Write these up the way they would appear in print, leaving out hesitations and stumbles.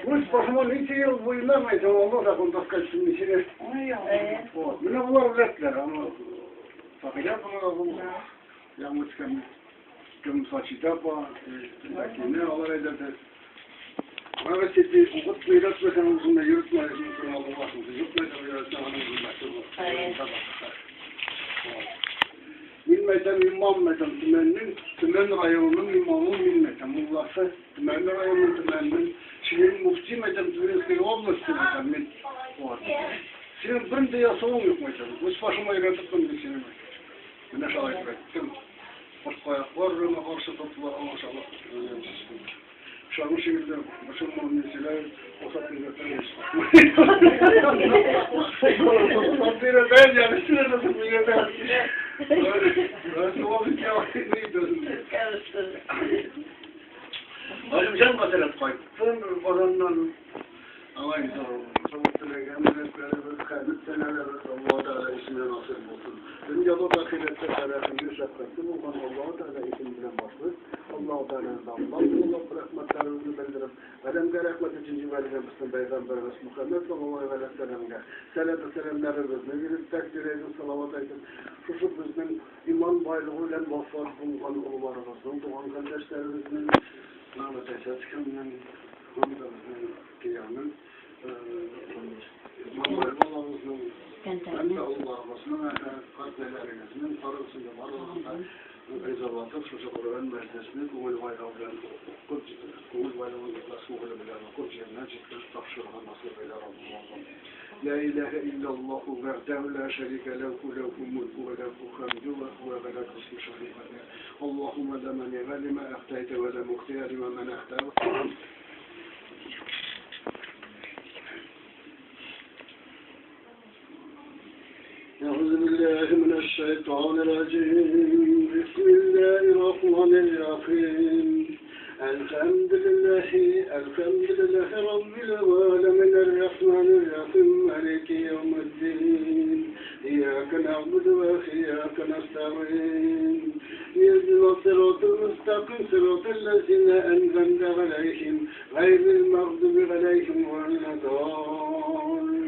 Пусть посмотрите его в война, это он так он таскать с ними. Меня было летлер, оно факия было, я мучками, кем сочетапа, такие не аларайда. Ama işte bu biraz mesela uzunla yürütme arasında Allah başımızı yürütme de yürütme anlamında. Bilmeden imam metem tümen rayonun imamı bilmeden Mullah'sa tümen rayonun tümenin Şirin mufti metem tümenski olmasın metem Şirin bir de yasağım yok metem bu başıma yaratıp ben bir şeyim ne şahit ettim başka varlığına karşı toplar maşallah Şarkı şekilde başımın mesela o satırda satırda ben yani sinirde tutmuyor Nasıl oldu ki Hacım sen kaçırıp kayıttın orandan Allah'ın sorumluluğu kaydet seneler Allah-u Teala ismine nasip olsun. Benim yalı dakilette tarafını şefkattim olan Allah-u Teala ismine başlıyor. Allah-u Teala'dan Allah rahmetlerimizi bildirip Velem rahmet için civarlarımızın Peygamberimiz Muhammed sallallahu aleyhi ve sellem'e selam selamlarımızı verip takdir edin salavat edin. Şu bizim iman bayrağıyla vefat bulunan oğullarımızın, doğan kardeşlerimizin Mehmet Eşatkan'ın Hamda'mızın kıyamın Mamlarımızın ben de Allah'ımızın kalplerinizin parasıyla varlığında Ezavatı Şuşakur'un meclisini Kuğul Bayrağı'nın Kuğul Bayrağı'nın Kuğul Bayrağı'nın Kuğul Cennet Ciddir Tafşırına nasip eyle Rabbim La ilahe illallahu vehdehu la şerike lehu mulku ve lehu hamdu ve huve ve la kısmı şerifetine Allahümme la meni'e lima ehteyte ve la muhtiyar lima menehte أعوذ بالله من الشيطان الرجيم بسم الله الرحمن الرحيم الحمد لله رب العالمين الرحمن الرحيم مالك يوم الدين إياك نعبد وإياك نستعين اهدنا الصراط المستقيم صراط الذين أنعمت عليهم غير المغضوب عليهم ولا الضالين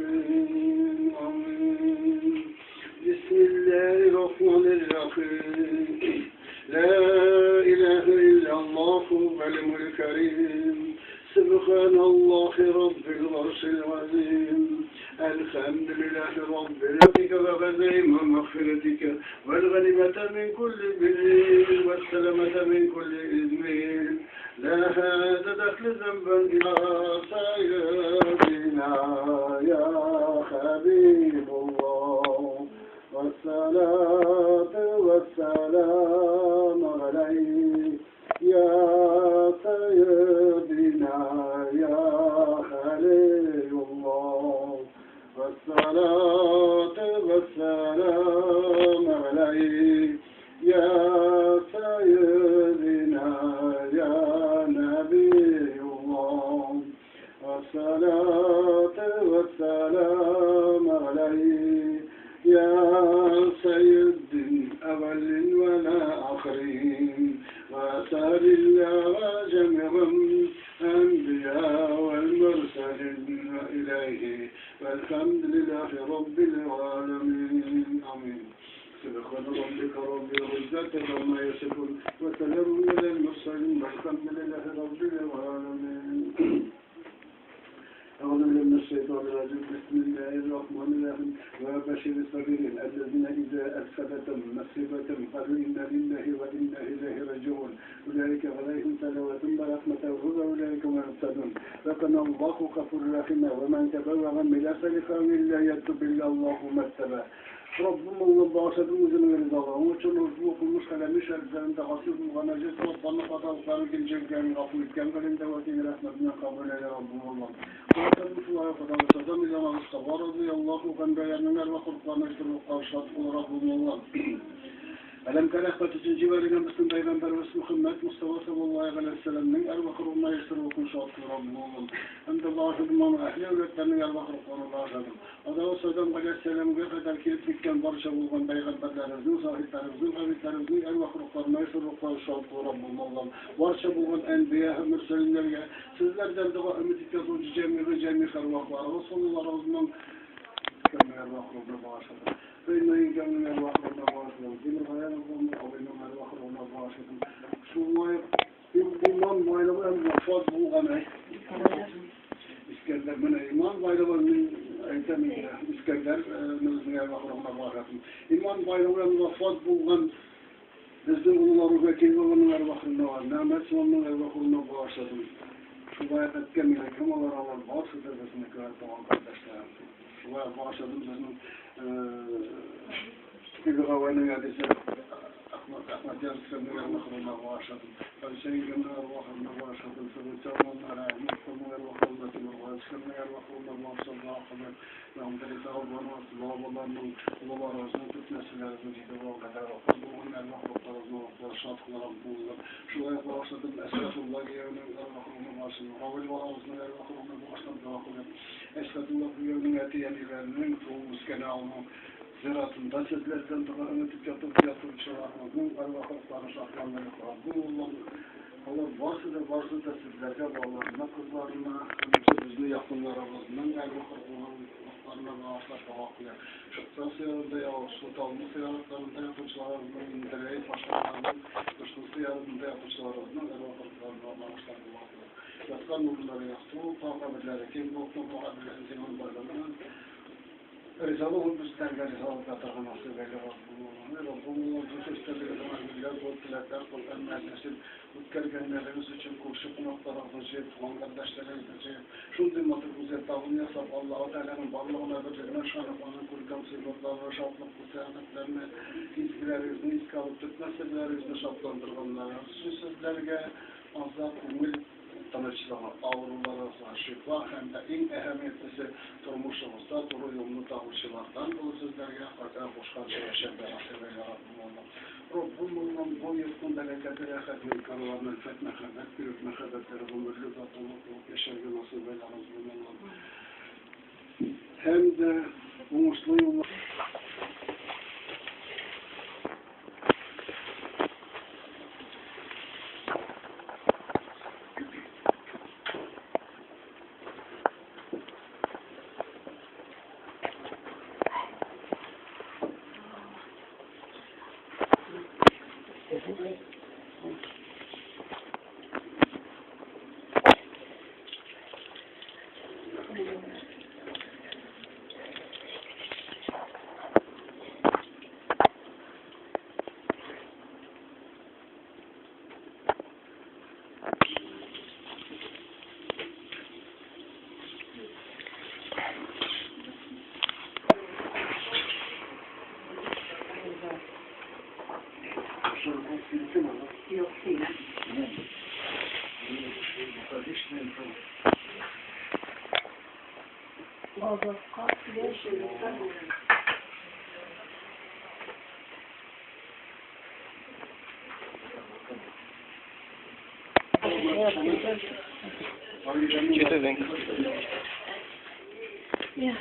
بسم الله الرحمن الرحيم لا إله إلا الله العلي الكريم سبحان الله رب العرش العظيم الحمد لله رب ربك وغنيم ومغفرتك والغنيمة من كل بر والسلامة من كل إثم لا هذا دخل ذنبا إلى سيدنا يا حبيب الله والصلاة والسلام عليك يا سيدنا يا خليل الله والصلاة والسلام عليك يا سيدنا يا نبي الله والصلاة والسلام عليك يا سيد أول ولا آخرين وسال الله جميع الأنبياء والمرسلين إليه والحمد لله رب العالمين آمين سبحان ربك رب العزة عما يصفون وسلام على المرسلين والحمد لله رب العالمين أعوذ بالله من الشيطان الرجيم بسم الله الرحمن الرحيم وبشر الصابرين الذين إذا أصابتهم مصيبة قالوا إنا لله وإنا إليه راجعون أولئك عليهم صلوات ورحمة وأولئك هم المهتدون وكان الله غفورا رحيما ومن تبوأ من سلخه لا يتوب إلا الله ما اتبع ربهم الله باشدهم زمن الرضا وشل وجوههم مش خلامش الزمن تغسل ونجس ربنا قطع وقالوا الجن كان غفور كان قال دواتي رحمتنا قبل يا ربهم الله وقالوا الله قطع وصدم إلى ما استغفر رضي الله عن بياننا وقرآن القرآن ربهم الله Alem kalakbat üçüncü verilen Peygamberimiz Muhammed Mustafa sallallahu aleyhi ve sellem'nin el-vakır olma yasır okun şartlarım oğlum. Hem de bahsedimam ehli öğretlerinin el-vakır okunu başladım. O da o sözden aleyhisselam'a kadar kilip dikken barışa bulgan peygamberlerimizin, sahiplerimizin, habitlerimizin el-vakır oklarına yasır okunu şartlarım oğlum. Barışa bulgan enbiya, mürselinlerine, sizlerden de ümit ediyoruz cemi karvakları. Resulullah Razı'nın كما الواخر مباشرة فإن يجمع الواخر مباشرة دين الغيان الظلم وبينما الواخر مباشرة شو ما إيمان ما يلقى المفاد هو غني İskender من إيمان bayramı ayetimiyle İskender من الواخر مباشرة İman bayramı mufad bulgan bizden onların vekili olanlar vakrında var. Namet onların vakrında mubashirة şu bayat etkenle kemalar alan varsa da bizimle kıyafet kardeşlerim. Şuraya başladım bizim bir havayla neredeyse Ahmet Yazıklar'ın mahrumuna başladım. Ben senin gönlüne başladım. Senin çabuklara, mutluluğuna başladım. Yazıklar'ın mahrumuna başladım. Namdari sağolmanı, lavalarının, lavalarının tutmasılarının ciddi o kadar. Bunların mahrumlarının şartlarını buldum. Şuraya başladım. Esrafullah yevinin mahrumuna başladım. Havayla ağzına mahrumuna başladım. Esrafullah yevinin etiyenlerinin çoğumuz kenalının ziraatında sizlerden tıkanı tükatıp şarahımızın arvahlıkları şahlanları kurabı Allah varsa da sizlerce bağlarına, kızlarına, bizni yakınlarımızdan arvahlıklarına bağışlar bağışlar. Şıkta sıyarında yahut sultanlı sıyarlarında yapıcılarımızın indireyip başlarının kışlı sıyarında yapıcılarımızın arvahlıklarına bağışlar bağışlar. Yatkan nurları yaktı, tağabilleri kim boktu, tağabilleri zemin baylarının Risalahum bizlerle risalet yatırgın nasip eyle Rabbum'un tüsüstleri zamanıyla korkulatlar Kur'an meclisin utkergenlerimiz için kurşuk noktalarımızı tuğan kardeşlerimiz için şu zimmatımızı tağın yasap Allah-u Teala'nın varlığına birliğine şanıfanın kurgam sıfatlarına şartlık bu seyanetlerine izgilerimizni iskalıp tutmasılarımızı şartlandırganlara sizlerge azap umil tanıştılar, ağrılara şifa hem de en ehemmiyetlisi durmuşumuzda doğru yolunu tavuşçılardan bu sizlerge hoşkan yaşamda nasip eyle Rabbim'in bu yılkın bereketine hizmet karılarının fetne hizmet, büyük mehebetleri bu mürlüzat umutluluk yaşamda nasip eyle Rabbim'in hem de bu musluğun Yok değil. Bazı kalkıyor şeyler. Kötü renk. Ya.